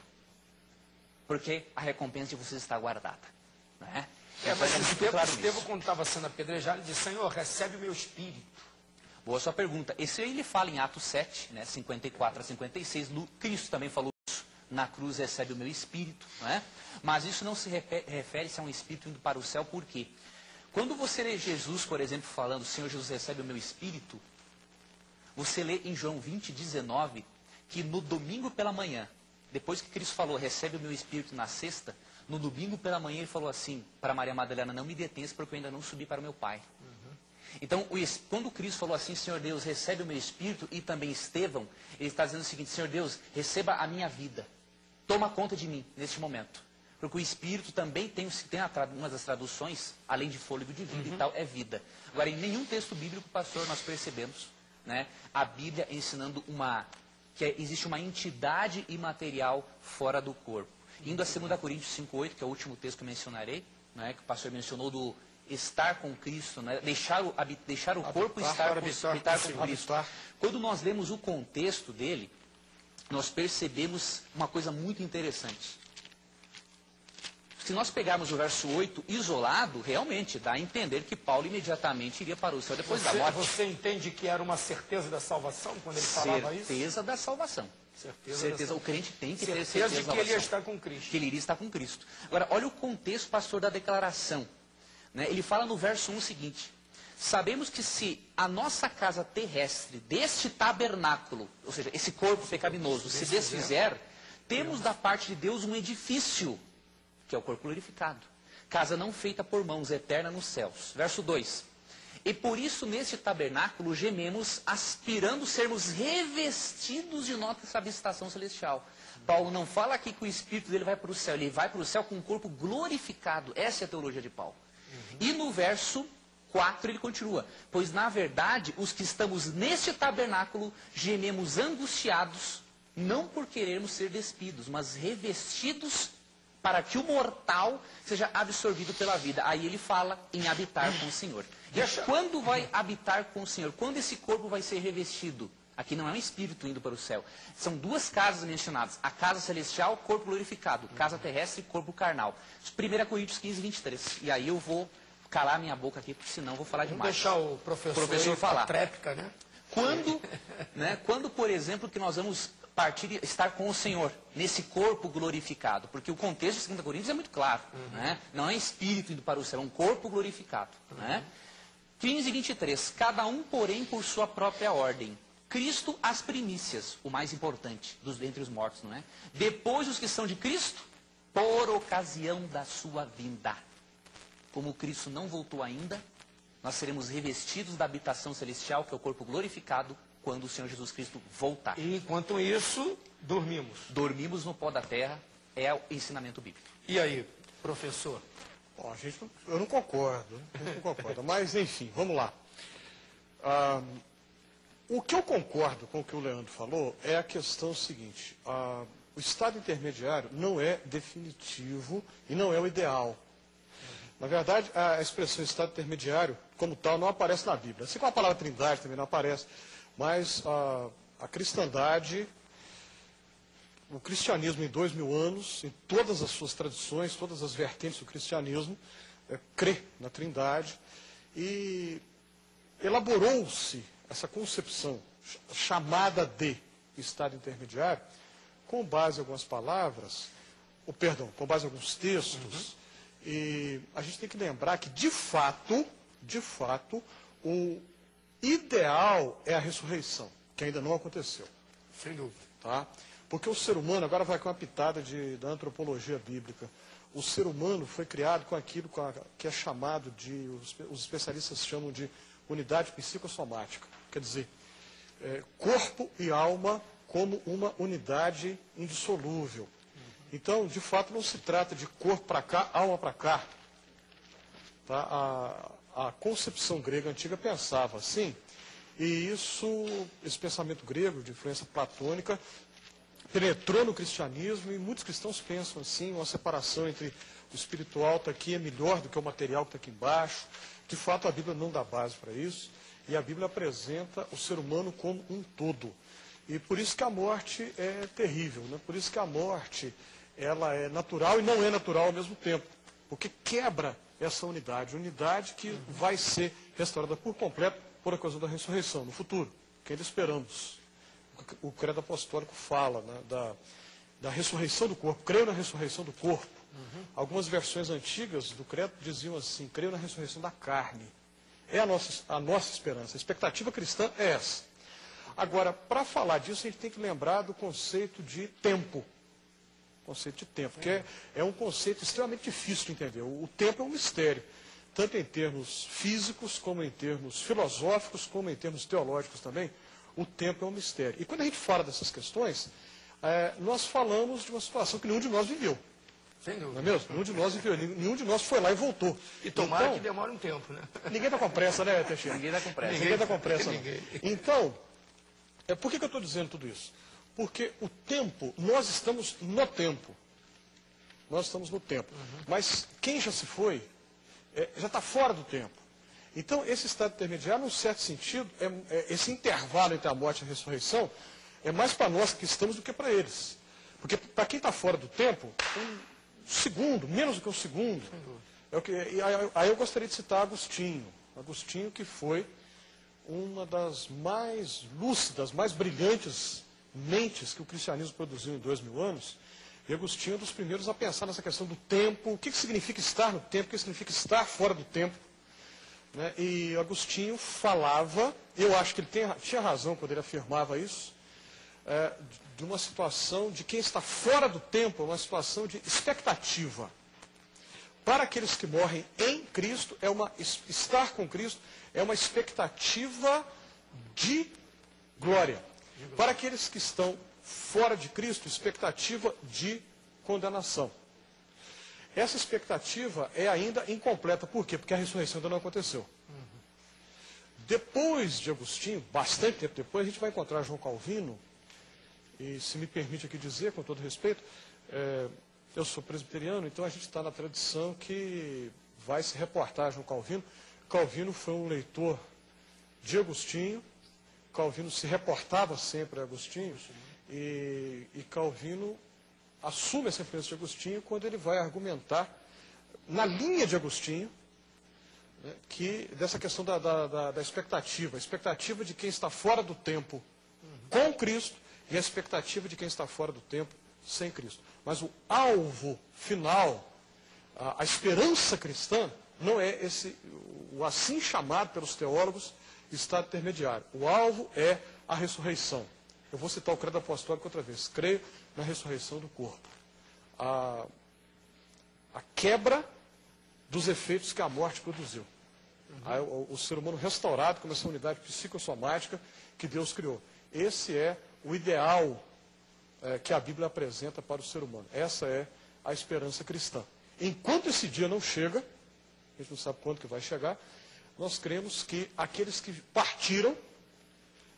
porque a recompensa de vocês está guardada. Não é? Mas Estevão, quando estava sendo apedrejado, ele disse, Senhor, recebe o meu espírito. Boa sua pergunta. Esse aí ele fala em Atos 7, né, 54-56, Cristo também falou isso, na cruz recebe o meu espírito, não é? Mas isso não se refere-se a um espírito indo para o céu, por quê? Quando você lê Jesus, por exemplo, falando, Senhor Jesus recebe o meu espírito, você lê em João 20:19, que no domingo pela manhã, depois que Cristo falou, recebe o meu espírito na sexta, no domingo pela manhã ele falou assim, para Maria Madalena, não me detenhas porque eu ainda não subi para o meu Pai. Então, quando Cristo falou assim, Senhor Deus, recebe o meu espírito, e também Estevão, ele está dizendo o seguinte, Senhor Deus, receba a minha vida, toma conta de mim neste momento. Porque o espírito também tem uma das traduções, além de fôlego de vida e tal, é vida. Agora, em nenhum texto bíblico, pastor, nós percebemos, né, a Bíblia ensinando que existe uma entidade imaterial fora do corpo. Indo a 2 Coríntios 5:8, que é o último texto que eu mencionarei, né, que o pastor mencionou do estar com Cristo, né, deixar o corpo e habitar com Cristo. Quando nós lemos o contexto dele, nós percebemos uma coisa muito interessante. Se nós pegarmos o verso 8 isolado, realmente dá a entender que Paulo imediatamente iria para o céu depois da morte. Você entende que era uma certeza da salvação quando ele falava isso? Certeza da salvação. Certeza. O crente tem que ter certeza de que ele ia estar com Cristo. Que ele iria estar com Cristo. Agora, olha o contexto, pastor, da declaração. Né? Ele fala no verso 1 o seguinte: sabemos que se a nossa casa terrestre deste tabernáculo, ou seja, esse corpo pecaminoso, se desfizer, temos da parte de Deus um edifício, que é o corpo glorificado. Casa não feita por mãos, eterna nos céus. Verso 2. E por isso neste tabernáculo gememos, aspirando sermos revestidos de nossa habitação celestial. Paulo não fala aqui que o Espírito dele vai para o céu, ele vai para o céu com um corpo glorificado. Essa é a teologia de Paulo. E no verso 4 ele continua: pois na verdade os que estamos neste tabernáculo gememos angustiados, não por querermos ser despidos, mas revestidos para que o mortal seja absorvido pela vida. Aí ele fala em habitar com o Senhor. E quando vai habitar com o Senhor? Quando esse corpo vai ser revestido? Aqui não é um espírito indo para o céu. São duas casas mencionadas. A casa celestial, corpo glorificado. Casa terrestre, corpo carnal. 1 Coríntios 15:23. E aí eu vou calar minha boca aqui, porque senão eu vou falar demais. Vamos deixar o professor falar. Trépica, né? Quando, por exemplo, que nós vamos estar com o Senhor, nesse corpo glorificado, porque o contexto de 2 Coríntios é muito claro, né? Não é espírito indo para o céu, é um corpo glorificado. Né? 15:23, cada um, porém, por sua própria ordem. Cristo as primícias, o mais importante, dentre os mortos, não é? Depois os que são de Cristo, por ocasião da sua vinda. Como Cristo não voltou ainda, nós seremos revestidos da habitação celestial, que é o corpo glorificado, quando o Senhor Jesus Cristo voltar. E enquanto isso, dormimos. Dormimos no pó da terra, é o ensinamento bíblico. E aí, professor? Bom, eu não concordo, mas enfim, vamos lá. O que eu concordo com o que o Leandro falou é a questão seguinte: o estado intermediário não é definitivo e não é o ideal. Na verdade, a expressão estado intermediário, como tal, não aparece na Bíblia. Assim como a palavra trindade também não aparece. Mas a cristandade, o cristianismo em 2000 anos, em todas as suas tradições, todas as vertentes do cristianismo, crê na trindade e elaborou-se essa concepção chamada de estado intermediário com base em algumas palavras, com base em alguns textos. E a gente tem que lembrar que, de fato, o ideal é a ressurreição, que ainda não aconteceu. Sem dúvida. Tá? Porque o ser humano, agora vai com uma pitada da antropologia bíblica, o ser humano foi criado com aquilo que é chamado os especialistas chamam de unidade psicossomática. Quer dizer, corpo e alma como uma unidade indissolúvel. Então, de fato, não se trata de corpo para cá, alma para cá. Tá? A concepção grega antiga pensava assim, e esse pensamento grego, de influência platônica, penetrou no cristianismo, e muitos cristãos pensam assim, uma separação entre o espiritual está aqui é melhor do que o material que está aqui embaixo. De fato, a Bíblia não dá base para isso, e a Bíblia apresenta o ser humano como um todo. E por isso que a morte é terrível, né? Por isso que a morte ela é natural e não é natural ao mesmo tempo, porque quebra essa unidade que vai ser restaurada por completo por ocasião da ressurreição no futuro, que ainda esperamos. O credo apostólico fala, né, da ressurreição do corpo, creio na ressurreição do corpo. Algumas versões antigas do credo diziam assim, creio na ressurreição da carne. É a nossa esperança, a expectativa cristã é essa. Agora, para falar disso, a gente tem que lembrar do conceito de tempo. Que é um conceito extremamente difícil de entender. O tempo é um mistério, tanto em termos físicos, como em termos filosóficos, como em termos teológicos também. O tempo é um mistério. E quando a gente fala dessas questões, nós falamos de uma situação que nenhum de nós viveu. Sem dúvida. Não é mesmo? Nenhum de nós viveu, nenhum de nós foi lá e voltou. E tomara que demore um tempo, né? Ninguém está com pressa, né, Teixeira? Ninguém está com pressa. Ninguém está com pressa, não. Então, por que eu estou dizendo tudo isso? Porque o tempo, nós estamos no tempo. nós estamos no tempo. Mas quem já se foi, já está fora do tempo. Então, esse estado intermediário, num certo sentido, esse intervalo entre a morte e a ressurreição, é mais para nós que estamos do que para eles. Porque para quem está fora do tempo, um segundo, menos do que um segundo. Aí eu gostaria de citar Agostinho. Agostinho, que foi uma das mais lúcidas, mais brilhantes mentes que o cristianismo produziu em 2000 anos. E Agostinho é um dos primeiros a pensar nessa questão do tempo, o que significa estar no tempo, o que significa estar fora do tempo. Né? E Agostinho falava, eu acho que ele tinha razão quando ele afirmava isso, de uma situação de quem está fora do tempo, uma situação de expectativa. Para aqueles que morrem em Cristo, estar com Cristo é uma expectativa de glória. Para aqueles que estão fora de Cristo, expectativa de condenação. Essa expectativa é ainda incompleta. Por quê? Porque a ressurreição ainda não aconteceu. Depois de Agostinho, bastante tempo depois, a gente vai encontrar João Calvino. E se me permite aqui dizer, com todo respeito, eu sou presbiteriano, então a gente está na tradição que vai se reportar a João Calvino. Calvino foi um leitor de Agostinho, Calvino se reportava sempre a Agostinho, e Calvino assume essa influência de Agostinho quando ele vai argumentar, na linha de Agostinho, né, dessa questão da expectativa, a expectativa de quem está fora do tempo com Cristo e a expectativa de quem está fora do tempo sem Cristo. Mas o alvo final, a esperança cristã, não é o assim chamado pelos teólogos estado intermediário. O alvo é a ressurreição. Eu vou citar o credo apostólico outra vez. Creio na ressurreição do corpo. A quebra dos efeitos que a morte produziu. O ser humano restaurado como essa unidade psicossomática que Deus criou. Esse é o ideal que a Bíblia apresenta para o ser humano. Essa é a esperança cristã. Enquanto esse dia não chega, a gente não sabe quando que vai chegar, nós cremos que aqueles que partiram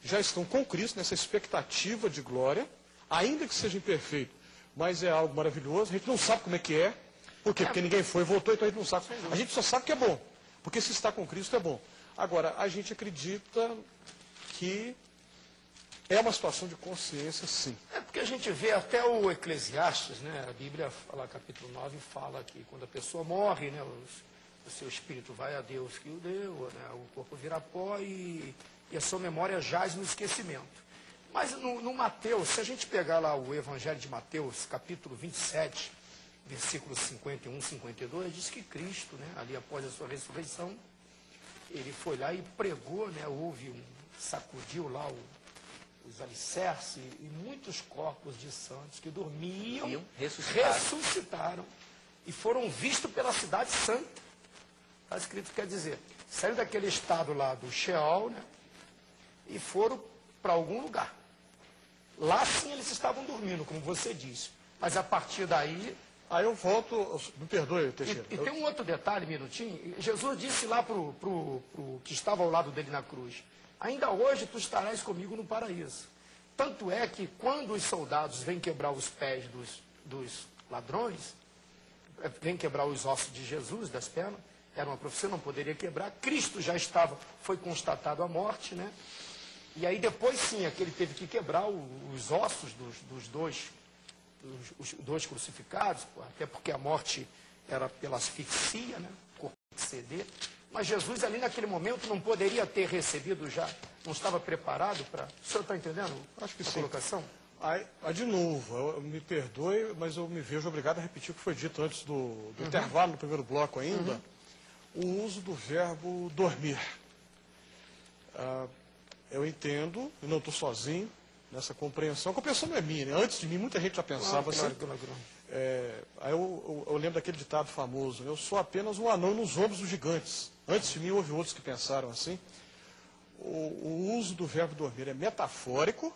já estão com Cristo nessa expectativa de glória, ainda que seja imperfeito, mas é algo maravilhoso. A gente não sabe como é que é. Por quê? Porque ninguém foi e voltou, então a gente não sabe. A gente só sabe que é bom, porque se está com Cristo é bom. Agora, a gente acredita que é uma situação de consciência, sim. Porque a gente vê até o Eclesiastes, né? A Bíblia, lá, capítulo 9, fala que quando a pessoa morre, né, o seu espírito vai a Deus que o deu, né, o corpo vira pó e a sua memória jaz no esquecimento. Mas no Mateus, se a gente pegar lá o Evangelho de Mateus, capítulo 27, versículos 51, 52, diz que Cristo, né, ali após a sua ressurreição, ele foi lá e pregou, né, sacudiu lá os alicerces e muitos corpos de santos que dormiam, ressuscitaram e foram vistos pela cidade santa. Está escrito, quer dizer, saíram daquele estado lá do Sheol, né, e foram para algum lugar. Lá sim eles estavam dormindo, como você disse. Mas a partir daí... Aí eu volto, me perdoe, Teixeira. E tem um outro detalhe, minutinho. Jesus disse lá para o que estava ao lado dele na cruz: ainda hoje tu estarás comigo no paraíso. Tanto é que quando os soldados vêm quebrar os pés dos ladrões, vêm quebrar os ossos de Jesus, das pernas, era uma profecia, não poderia quebrar. Cristo já foi constatado a morte, né? E aí depois sim, é que ele teve que quebrar os ossos dos dois crucificados, até porque a morte era pela asfixia, né? O corpo tem que ceder. Mas Jesus ali naquele momento não poderia ter recebido já, não estava preparado para... O senhor está entendendo? Acho que a sim. Colocação? De novo, me perdoe, mas eu me vejo obrigado a repetir o que foi dito antes do intervalo, no primeiro bloco ainda, o uso do verbo dormir. Eu entendo, e não estou sozinho nessa compreensão. A compreensão não é minha, né? Antes de mim, muita gente já pensava assim. Eu lembro daquele ditado famoso, né? Eu sou apenas um anão nos ombros dos gigantes. Antes de mim, houve outros que pensaram assim. O uso do verbo dormir é metafórico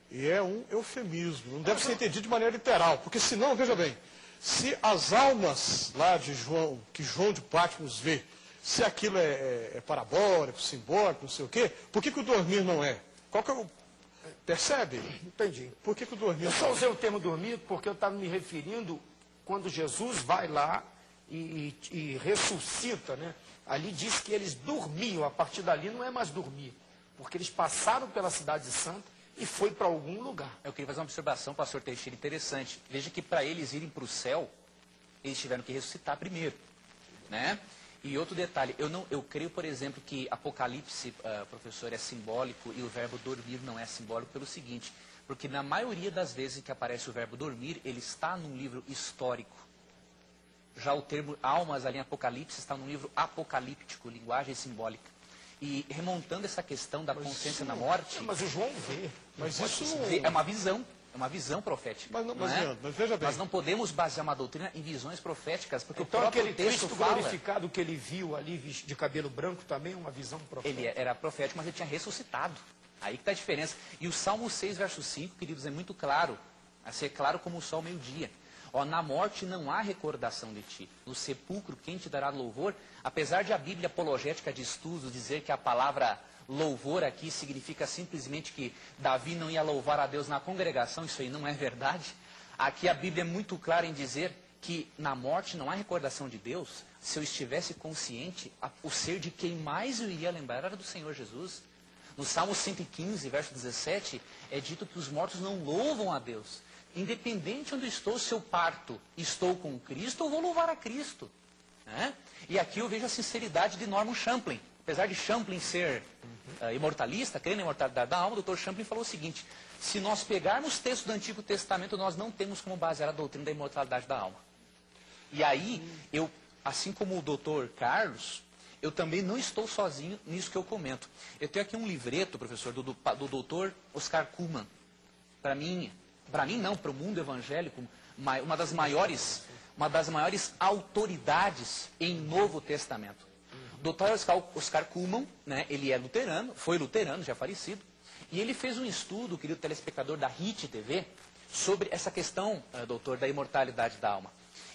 e é um eufemismo. Não deve ser entendido de maneira literal, porque senão, veja bem, se as almas lá de João, que João de Patmos vê, se aquilo é parabólico, simbólico, não sei o quê, por que o dormir não é? Qual que é o... Percebe? Entendi. Por que o dormir Eu só usei o termo dormir porque eu estava me referindo quando Jesus vai lá e ressuscita, né? Ali diz que eles dormiam, a partir dali não é mais dormir, porque eles passaram pela cidade santa e foi para algum lugar. Eu queria fazer uma observação, pastor Teixeira, interessante. Veja que para eles irem para o céu, eles tiveram que ressuscitar primeiro, né? E outro detalhe, eu creio, por exemplo, que Apocalipse, professor, é simbólico e o verbo dormir não é simbólico pelo seguinte, porque na maioria das vezes que aparece o verbo dormir, ele está num livro histórico. Já o termo almas ali em Apocalipse está num livro apocalíptico, linguagem simbólica. E remontando essa questão da consciência na morte... Mas o João vê. Mas isso É uma visão profética. Mas veja bem. Nós não podemos basear uma doutrina em visões proféticas, porque Então o próprio aquele texto Cristo fala... glorificado que ele viu ali de cabelo branco também é uma visão profética. Ele era profético, mas ele tinha ressuscitado. Aí que está a diferença. E o Salmo 6, verso 5, queridos, é muito claro. Assim, é claro como o sol meio-dia. Ó, na morte não há recordação de ti. No sepulcro, quem te dará louvor? Apesar de a Bíblia apologética de estudos dizer que a palavra louvor aqui significa simplesmente que Davi não ia louvar a Deus na congregação, isso aí não é verdade. Aqui a Bíblia é muito clara em dizer que na morte não há recordação de Deus. Se eu estivesse consciente, o ser de quem mais eu iria lembrar era do Senhor Jesus. No Salmo 115, verso 17, é dito que os mortos não louvam a Deus. Independente onde estou, se eu parto, estou com Cristo, eu vou louvar a Cristo. Né? E aqui eu vejo a sinceridade de Norman Champlin. Apesar de Champlin ser imortalista, crendo na imortalidade da alma, o Dr. Champlin falou o seguinte, se nós pegarmos textos do Antigo Testamento, nós não temos como basear a doutrina da imortalidade da alma. E aí, eu, assim como o Dr. Carlos, eu também não estou sozinho nisso que eu comento. Eu tenho aqui um livreto, professor, do Dr. Oscar Cullmann. Para mim não, para o mundo evangélico, uma das maiores autoridades em Novo Testamento. Dr. Oscar Cullmann, né, ele é luterano, foi luterano, já falecido, e ele fez um estudo, querido telespectador da HIT TV, sobre essa questão, doutor, da imortalidade da alma.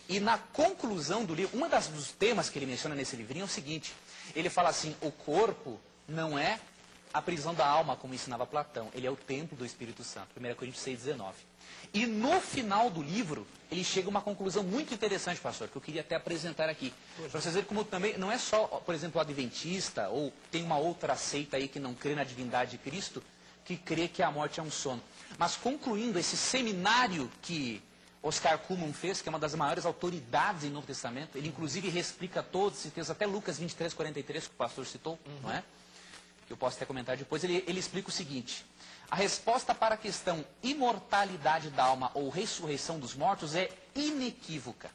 E na conclusão do livro, dos temas que ele menciona nesse livrinho é o seguinte, ele fala assim, o corpo não é a prisão da alma, como ensinava Platão, ele é o templo do Espírito Santo, 1 Coríntios 6,19. E no final do livro, ele chega a uma conclusão muito interessante, pastor, que eu queria até apresentar aqui. Para vocês verem como também, não é só, por exemplo, o adventista, ou tem uma outra seita aí que não crê na divindade de Cristo, que crê que a morte é um sono. Mas concluindo esse seminário que Oscar Cullmann fez, que é uma das maiores autoridades em Novo Testamento, ele inclusive reexplica todos esses textos, até Lucas 23, 43, que o pastor citou, não é? Que eu posso até comentar depois, ele explica o seguinte, a resposta para a questão imortalidade da alma ou ressurreição dos mortos é inequívoca.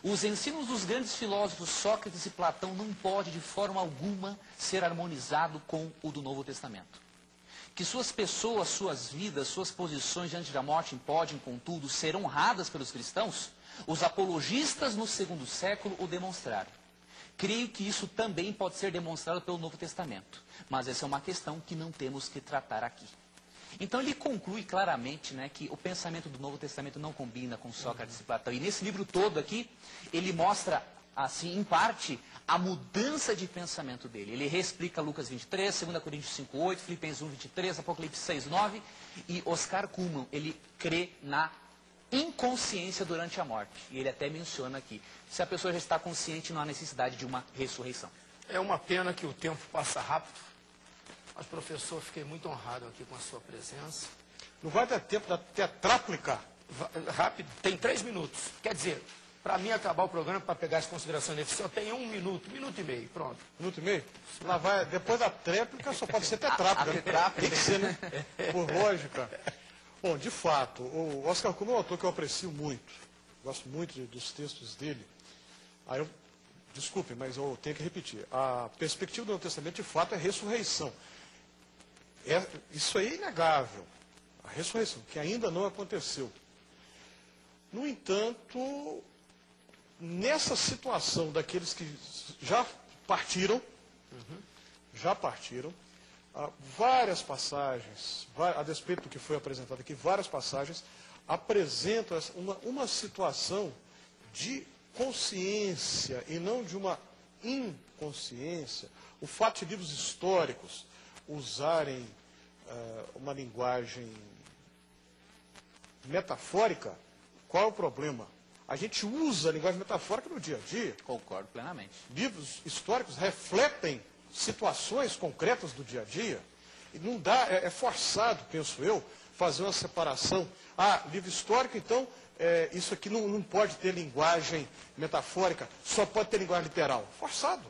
Os ensinos dos grandes filósofos Sócrates e Platão não pode de forma alguma ser harmonizado com o do Novo Testamento. Que suas pessoas, suas vidas, suas posições diante da morte podem, contudo, ser honradas pelos cristãos, os apologistas no segundo século o demonstraram. Creio que isso também pode ser demonstrado pelo Novo Testamento, mas essa é uma questão que não temos que tratar aqui. Então ele conclui claramente, né, que o pensamento do Novo Testamento não combina com Sócrates e Platão. E nesse livro todo aqui, ele mostra, assim, em parte, a mudança de pensamento dele. Ele reexplica Lucas 23, 2 Coríntios 5:8, Filipenses 1:23, Apocalipse 6:9. E Oscar Cullmann, ele crê na inconsciência durante a morte. E ele até menciona aqui, se a pessoa já está consciente, não há necessidade de uma ressurreição. É uma pena que o tempo passa rápido. Mas, professor, fiquei muito honrado aqui com a sua presença. Não vai dar tempo da tetráplica? Rápido, tem 3 minutos. Quer dizer, para mim acabar o programa, para pegar as considerações dele, só tem 1 minuto, 1 minuto e meio, pronto. 1 minuto e meio? Lá vai, depois da tréplica só pode ser tetráplica. Tem que ser, né? Por lógica. Bom, de fato, o Oscar Cullmann é um autor que eu aprecio muito. Gosto muito dos textos dele. Desculpe, mas eu tenho que repetir. A perspectiva do Novo Testamento, de fato, é a ressurreição. Isso aí é inegável. A ressurreição, que ainda não aconteceu. No entanto, nessa situação daqueles que já partiram, várias passagens, a despeito do que foi apresentado aqui, várias passagens apresentam uma situação de consciência e não de uma inconsciência. O fato de livros históricos usarem uma linguagem metafórica, qual é o problema? A gente usa a linguagem metafórica no dia a dia. Concordo plenamente. Livros históricos refletem situações concretas do dia a dia. E não dá, é forçado, penso eu, fazer uma separação. Livro histórico, então, isso aqui não pode ter linguagem metafórica, só pode ter linguagem literal. Forçado.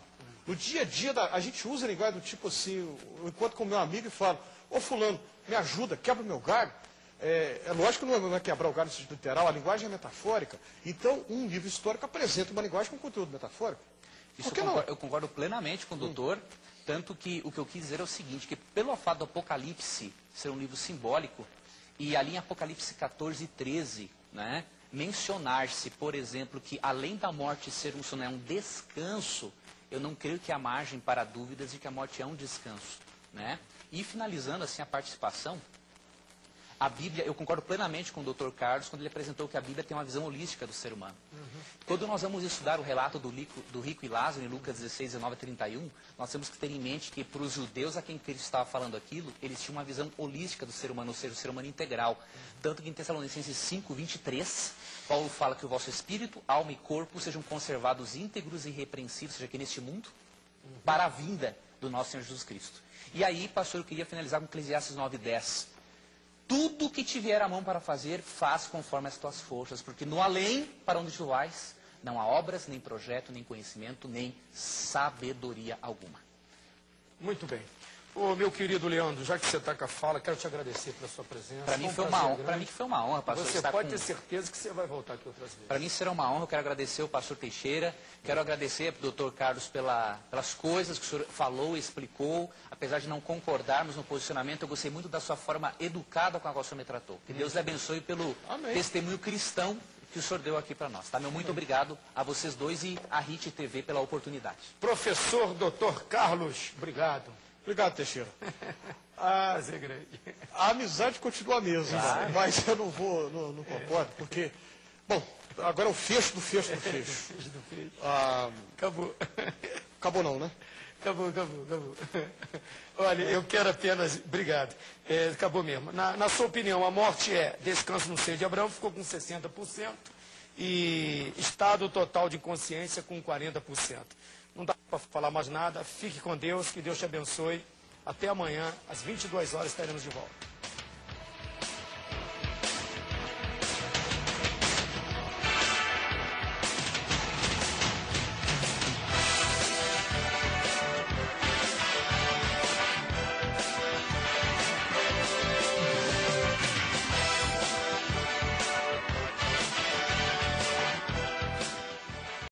No dia a dia, a gente usa a linguagem do tipo assim, eu encontro com meu amigo e falo, ô fulano, me ajuda, quebra o meu galho. É lógico que não vai quebrar o galho no sentido literal, a linguagem é metafórica. Então, um livro histórico apresenta uma linguagem com conteúdo metafórico. Isso eu concordo plenamente com o doutor, tanto que o que eu quis dizer é o seguinte, que pelo fato do Apocalipse ser um livro simbólico, e ali em Apocalipse 14 e 13, né, mencionar-se, por exemplo, que além da morte ser um sono, é um descanso, eu não creio que há margem para dúvidas de que a morte é um descanso. Né? E finalizando assim a participação, a Bíblia, eu concordo plenamente com o Dr. Carlos quando ele apresentou que a Bíblia tem uma visão holística do ser humano. Quando nós vamos estudar o relato do rico e Lázaro, em Lucas 16, 19 a 31, nós temos que ter em mente que para os judeus a quem Cristo estava falando aquilo, eles tinham uma visão holística do ser humano, ou seja, o ser humano integral. Tanto que em Tessalonicenses 5, 23, Paulo fala que o vosso espírito, alma e corpo sejam conservados íntegros e irrepreensíveis, seja aqui neste mundo, para a vinda do nosso Senhor Jesus Cristo. E aí, pastor, eu queria finalizar com Eclesiastes 9, 10. Tudo que tiver a mão para fazer, faz conforme as tuas forças, porque no além, para onde tu vais, não há obras, nem projeto, nem conhecimento, nem sabedoria alguma. Muito bem. Ô, meu querido Leandro, já que você está com a fala, quero te agradecer pela sua presença. Para mim foi uma honra. Para mim foi uma honra, pastor. Você pode ter certeza que você vai voltar aqui outras vezes. Para mim será uma honra. Eu quero agradecer ao pastor Teixeira, quero agradecer ao Dr. Carlos pelas coisas que o senhor falou e explicou. Apesar de não concordarmos no posicionamento, eu gostei muito da sua forma educada com a qual o senhor me tratou. Que Deus lhe abençoe pelo testemunho cristão que o senhor deu aqui para nós. Tá? Meu muito obrigado a vocês dois e à RIT TV pela oportunidade. Professor Dr. Carlos, obrigado. Obrigado, Teixeira. Prazer grande. A amizade continua a mesma, mas eu não concordo, porque, bom, agora é o fecho do fecho do fecho. Acabou. Acabou não, né? Acabou. Olha, eu quero apenas... Obrigado. Acabou mesmo. Na sua opinião, a morte é descanso no seio de Abraão, ficou com 60%, e estado total de consciência com 40%. Não dá para falar mais nada. Fique com Deus, que Deus te abençoe. Até amanhã, às 22 horas, estaremos de volta.